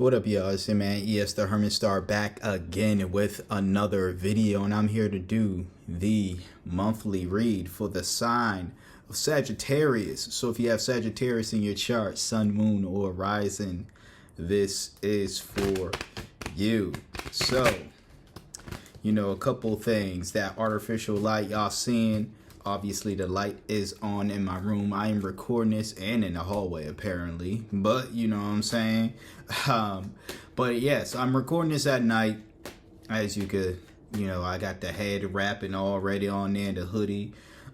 What up, y'all? It's your man ES the Hermit Star back again with another video, and I'm here to do the monthly read for the sign of Sagittarius. So if you have Sagittarius in your chart, Sun, Moon, or Rising, this is for you. So, a couple things. That artificial light y'all seeing, obviously the light is on in my room. I am recording this and in the hallway apparently, but you know what I'm saying. But yes, I'm recording this at night. As you could, I got the head wrapping already on there, the hoodie.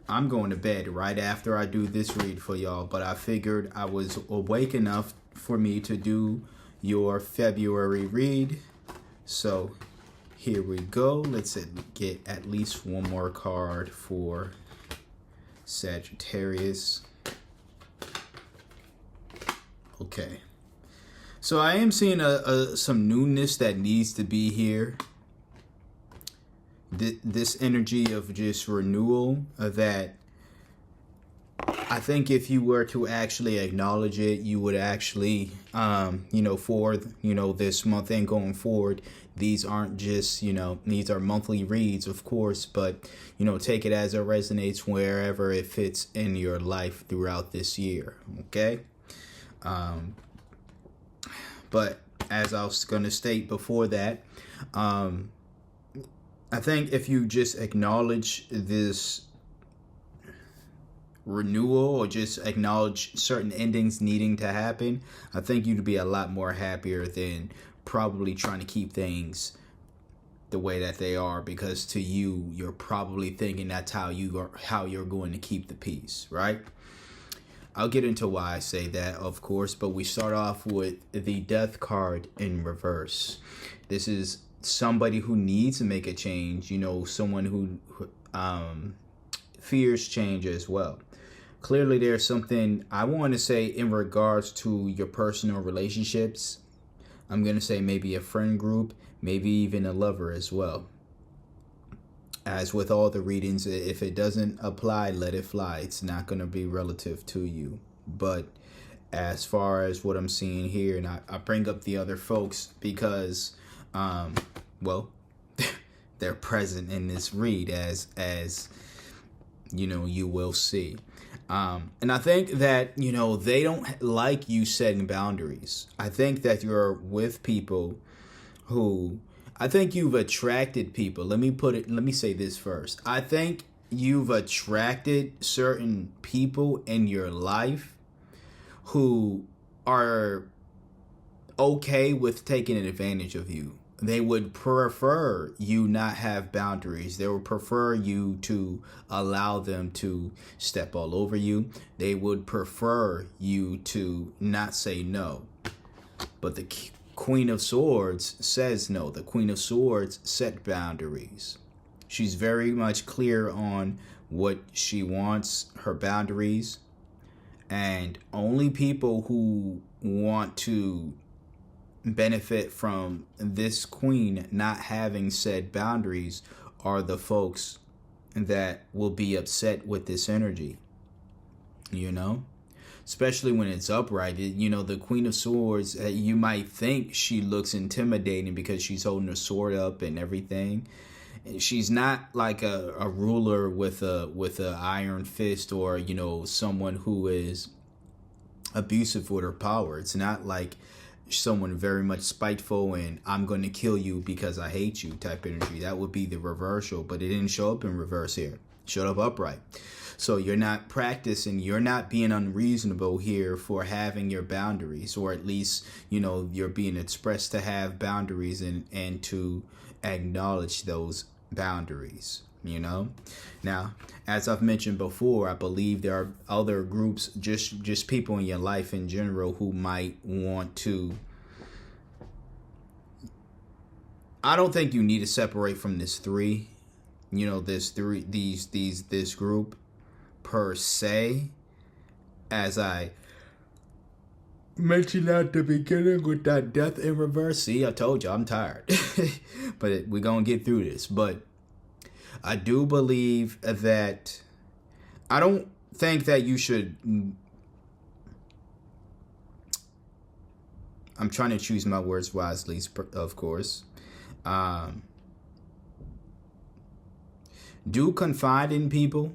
I'm going to bed right after I do this read for y'all, but I figured I was awake enough for me to do your February read. So here we go. Let's get at least one more card for Sagittarius. Okay. So I am seeing some newness that needs to be here. This energy of just renewal that I think if you were to actually acknowledge it, you would actually, for, this month and going forward, these aren't just, these are monthly reads, of course, but, take it as it resonates wherever it fits in your life throughout this year. Okay. But as I was going to state before that, I think if you just acknowledge this renewal or just acknowledge certain endings needing to happen, I think you'd be a lot more happier than probably trying to keep things the way that they are, because to you, you're probably thinking that's how you're going to keep the peace, right? I'll get into why I say that, of course, but we start off with the Death card in reverse. This is somebody who needs to make a change, someone who fears change as well. Clearly, there's something I want to say in regards to your personal relationships. I'm going to say maybe a friend group, maybe even a lover as well. As with all the readings, if it doesn't apply, let it fly. It's not going to be relative to you. But as far as what I'm seeing here, and I bring up the other folks because, they're present in this read as you will see. And I think that, they don't like you setting boundaries. I think that you're with people who, I think you've attracted people. Let me say this first. I think you've attracted certain people in your life who are okay with taking advantage of you. They would prefer you not have boundaries. They would prefer you to allow them to step all over you. They would prefer you to not say no. But the Queen of Swords says no. The Queen of Swords set boundaries. She's very much clear on what she wants, her boundaries. And only people who want to benefit from this queen not having said boundaries are the folks that will be upset with this energy, especially when it's upright. The Queen of Swords, you might think she looks intimidating because she's holding her sword up and everything. She's not like a ruler with a iron fist, or someone who is abusive with her power. It's not like someone very much spiteful and I'm going to kill you because I hate you type energy. That would be the reversal, but it didn't show up in reverse here. It showed up upright. So you're not practicing, you're not being unreasonable here for having your boundaries, or at least, you're being expressed to have boundaries and to acknowledge those boundaries, Now, as I've mentioned before, I believe there are other groups, just people in your life in general who might want to. I don't think you need to separate from this this group per se, as I mentioned at the beginning with that Death in reverse. See, I told you I'm tired, but we're gonna get through this. But I do believe that I don't think that you should I'm trying to choose my words wisely, of course. Um, do confide in people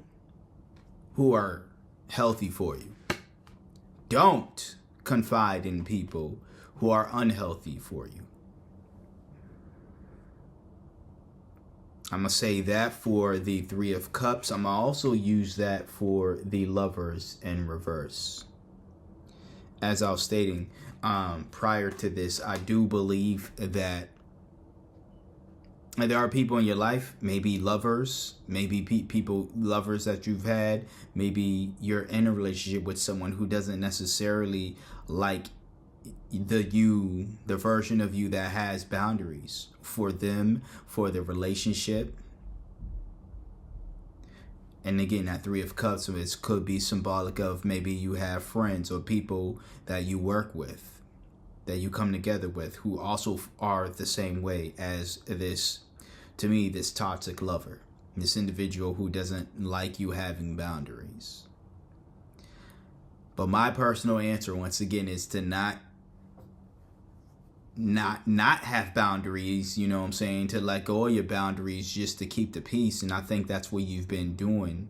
who are healthy for you. Don't confide in people who are unhealthy for you. I'm going to say that for the Three of Cups. I'm going to also use that for the Lovers in reverse. As I was stating prior to this, I do believe that there are people in your life, maybe lovers, maybe lovers that you've had, maybe you're in a relationship with someone who doesn't necessarily like the version of you that has boundaries for them, for the relationship. And again, that Three of Cups could be symbolic of maybe you have friends or people that you work with, that you come together with, who also are the same way as this, to me, this toxic lover, this individual who doesn't like you having boundaries. But my personal answer, once again, is to not have boundaries, you know what I'm saying, to let go of your boundaries just to keep the peace. And I think that's what you've been doing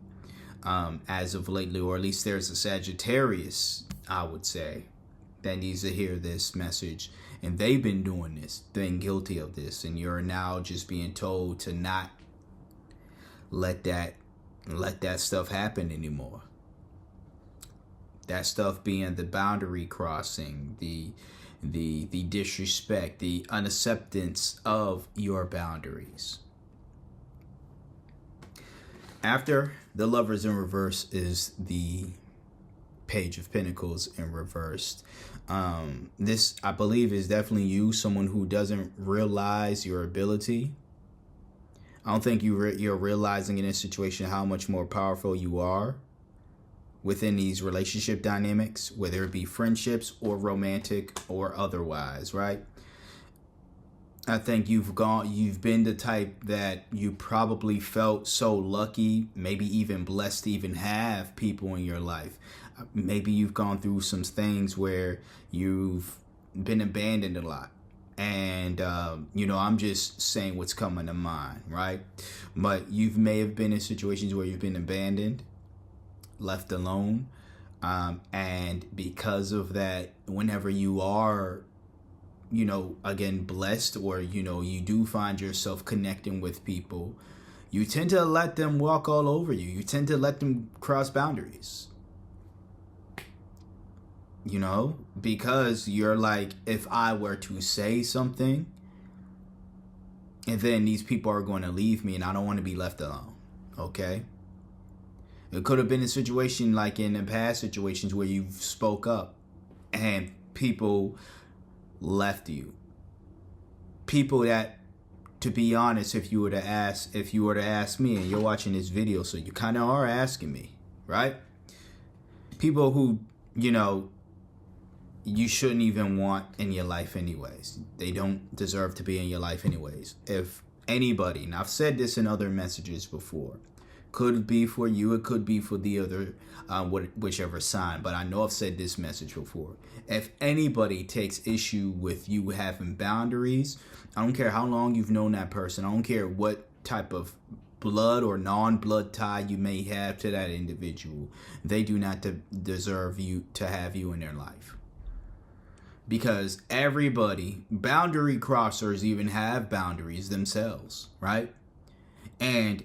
as of lately, or at least there's a Sagittarius, I would say, that needs to hear this message, and they've been doing this, been guilty of this, and you're now just being told to not let that stuff happen anymore. That stuff being the boundary crossing, the disrespect, the unacceptance of your boundaries. After the Lovers in reverse is the Page of Pentacles in reversed. This, I believe, is definitely you, someone who doesn't realize your ability. I don't think you're realizing in this situation how much more powerful you are within these relationship dynamics, whether it be friendships or romantic or otherwise, right? I think you've been the type that you probably felt so lucky, maybe even blessed to even have people in your life. Maybe you've gone through some things where you've been abandoned a lot. And, I'm just saying what's coming to mind, right? But you may have been in situations where you've been abandoned, left alone. And because of that, whenever you are, again, blessed, or, you do find yourself connecting with people, you tend to let them walk all over you. You tend to let them cross boundaries. Because you're like, if I were to say something, and then these people are going to leave me, and I don't want to be left alone. Okay? It could have been a situation like in the past situations where you spoke up and people left you. People that, to be honest, if you were to ask me, and you're watching this video, so you kind of are asking me, right? People who, you shouldn't even want in your life anyways. They don't deserve to be in your life anyways. If anybody, and I've said this in other messages before, could be for you, it could be for the other, whichever sign, but I know I've said this message before. If anybody takes issue with you having boundaries, I don't care how long you've known that person, I don't care what type of blood or non-blood tie you may have to that individual, they do not deserve you to have you in their life. Because everybody, boundary crossers, even have boundaries themselves, right? And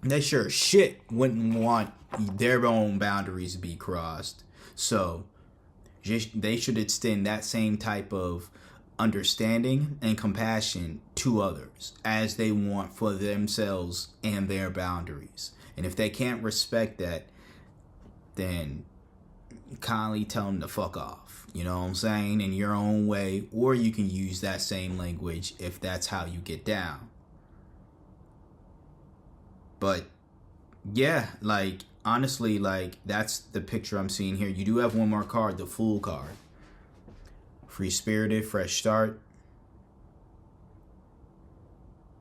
they sure shit wouldn't want their own boundaries to be crossed. So they should extend that same type of understanding and compassion to others as they want for themselves and their boundaries. And if they can't respect that, then kindly tell them to fuck off. You know what I'm saying? In your own way. Or you can use that same language if that's how you get down. But yeah, like honestly, like that's the picture I'm seeing here. You do have one more card, the Fool card. Free-spirited, fresh start.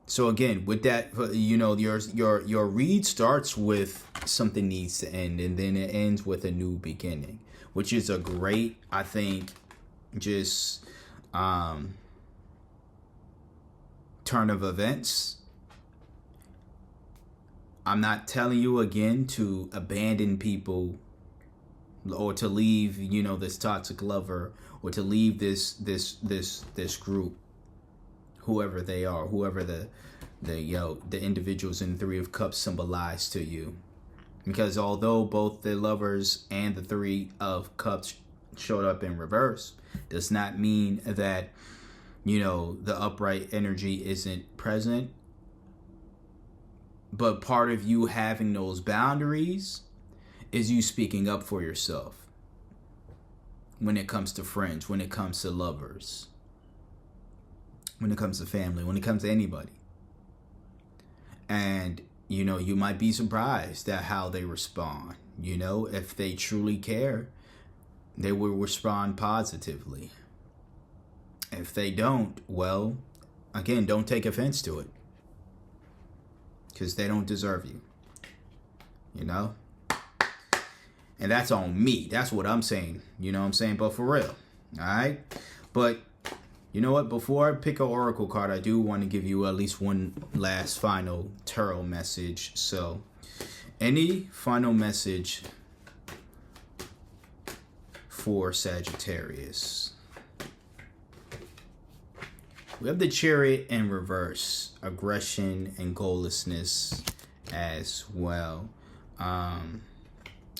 So again, with that, your read starts with something needs to end, and then it ends with a new beginning, which is a great, I think, just turn of events. I'm not telling you again to abandon people or to leave, this toxic lover, or to leave this group, whoever they are, whoever the individuals in Three of Cups symbolize to you. Because although both the lovers and the Three of Cups showed up in reverse, does not mean that, the upright energy isn't present. But part of you having those boundaries is you speaking up for yourself when it comes to friends, when it comes to lovers, when it comes to family, when it comes to anybody. And, you might be surprised at how they respond. If they truly care, they will respond positively. If they don't, well, again, don't take offense to it. Because they don't deserve you. And that's on me. That's what I'm saying. You know what I'm saying? But for real. Alright? But you know what? Before I pick an oracle card, I do want to give you at least one last final tarot message. So, any final message for Sagittarius? We have the Chariot in reverse, aggression and goallessness as well. I'm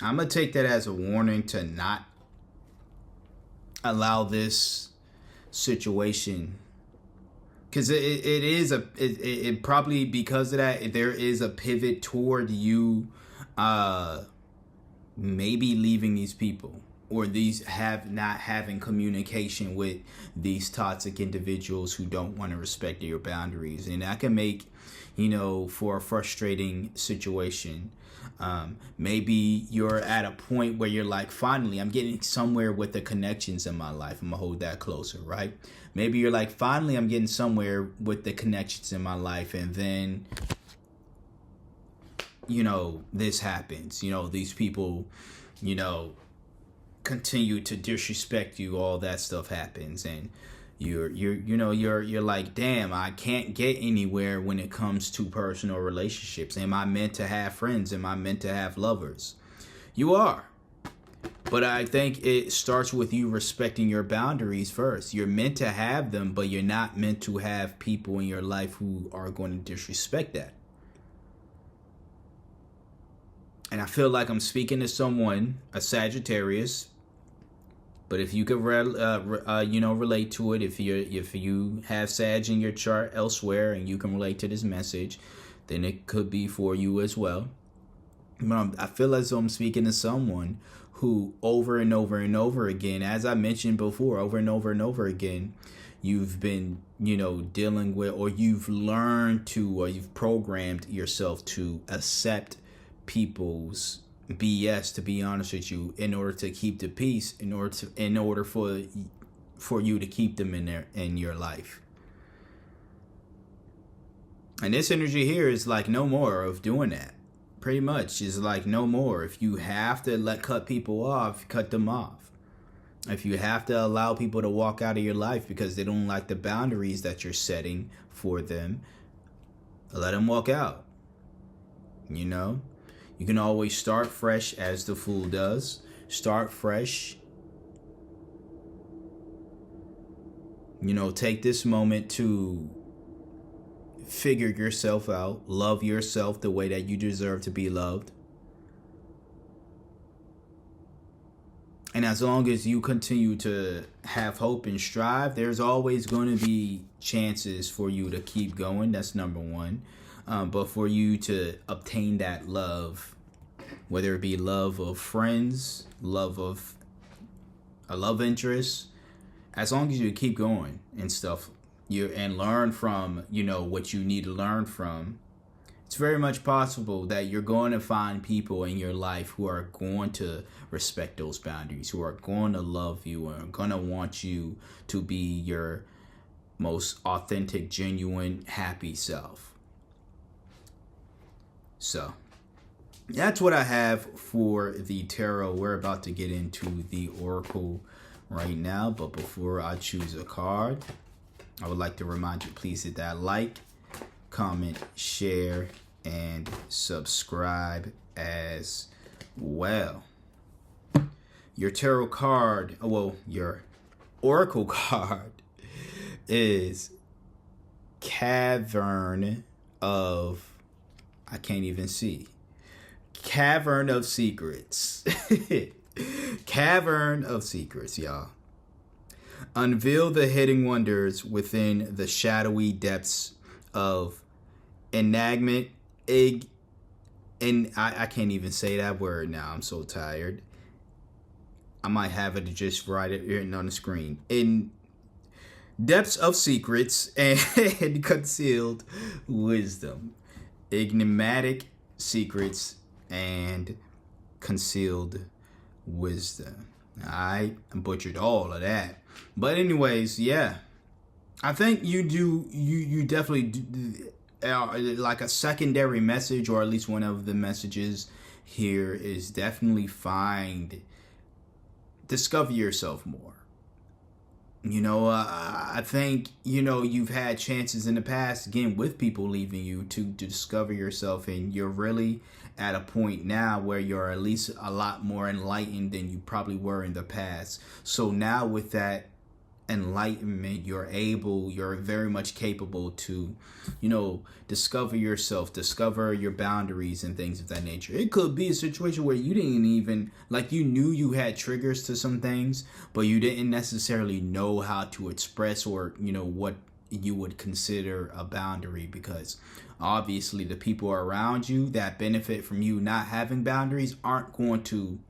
going to take that as a warning to not allow this situation, because it probably, because of that, there is a pivot toward you maybe leaving these people, or these not having communication with these toxic individuals who don't want to respect your boundaries. And that can make, for a frustrating situation. Maybe you're at a point where you're like, finally, I'm getting somewhere with the connections in my life. I'm gonna hold that closer, right? Maybe you're like, finally, I'm getting somewhere with the connections in my life. And then, this happens. These people, continue to disrespect you. All that stuff happens, and you're like, damn, I can't get anywhere when it comes to personal relationships. Am I meant to have friends? Am I meant to have lovers? You are. But I think it starts with you respecting your boundaries first. You're meant to have them, but you're not meant to have people in your life who are going to disrespect that. And I feel like I'm speaking to someone, a Sagittarius. But if you could, relate to it, if you have Sag in your chart elsewhere and you can relate to this message, then it could be for you as well. But I feel as though I'm speaking to someone who, over and over and over again, as I mentioned before, over and over again, you've been, dealing with, or you've learned to, or you've programmed yourself to accept people's BS, to be honest with you, in order to keep the peace, in order for you to keep them in your life. And this energy here is like no more of doing that. Pretty much is like no more. If you have to cut people off, cut them off. If you have to allow people to walk out of your life because they don't like the boundaries that you're setting for them, let them walk out. You can always start fresh, as the Fool does. Start fresh. Take this moment to figure yourself out. Love yourself the way that you deserve to be loved. And as long as you continue to have hope and strive, there's always going to be chances for you to keep going. That's number one. But for you to obtain that love, whether it be love of friends, love of a love interest, as long as you keep going and stuff, and learn from, what you need to learn from, it's very much possible that you're going to find people in your life who are going to respect those boundaries, who are going to love you and are going to want you to be your most authentic, genuine, happy self. So that's what I have for the tarot. We're about to get into the oracle right now. But before I choose a card, I would like to remind you, please hit that like, comment, share, and subscribe as well. Your tarot card, well, your oracle card is Cavern of, I can't even see. Cavern of Secrets. Cavern of Secrets, y'all. Unveil the hidden wonders within the shadowy depths of enigma. And I can't even say that word now. I'm so tired. I might have it to just write it on the screen. In depths of secrets and concealed wisdom. Enigmatic secrets and concealed wisdom. I butchered all of that. But anyways, yeah. I think you definitely do, like a secondary message, or at least one of the messages here is definitely discover yourself more. I think, you've had chances in the past, again, with people leaving you to discover yourself, and you're really at a point now where you're at least a lot more enlightened than you probably were in the past. So now with that enlightenment, you're very much capable to, discover yourself, discover your boundaries and things of that nature. It could be a situation where you didn't even, like, you knew you had triggers to some things, but you didn't necessarily know how to express or, what you would consider a boundary, because obviously the people around you that benefit from you not having boundaries aren't going to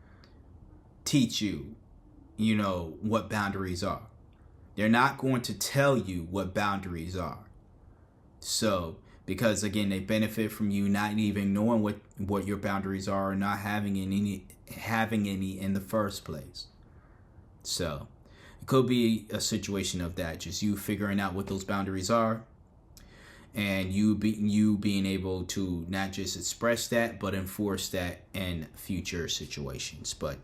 teach you, what boundaries are. They're not going to tell you what boundaries are. So, because again, they benefit from you not even knowing what your boundaries are, or not having any in the first place. So, it could be a situation of that, just you figuring out what those boundaries are, and you being able to not just express that, but enforce that in future situations. But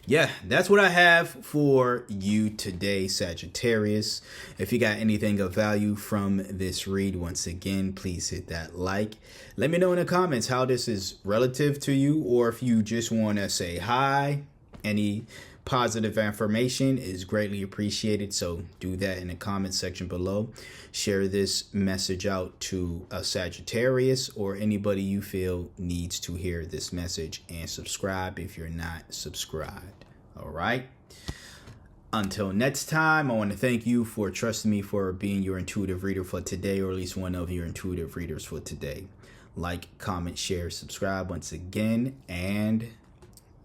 yeah, that's what I have for you today, Sagittarius. If you got anything of value from this read, once again, please hit that like. Let me know in the comments how this is relative to you, or if you just want to say hi. Any positive information is greatly appreciated, so do that in the comment section below. Share this message out to a Sagittarius or anybody you feel needs to hear this message, and subscribe if you're not subscribed. All right, until next time, I want to thank you for trusting me for being your intuitive reader for today, or at least one of your intuitive readers for today. Like, comment, share, subscribe once again, and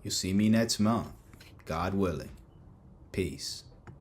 you'll see me next month, God willing. Peace.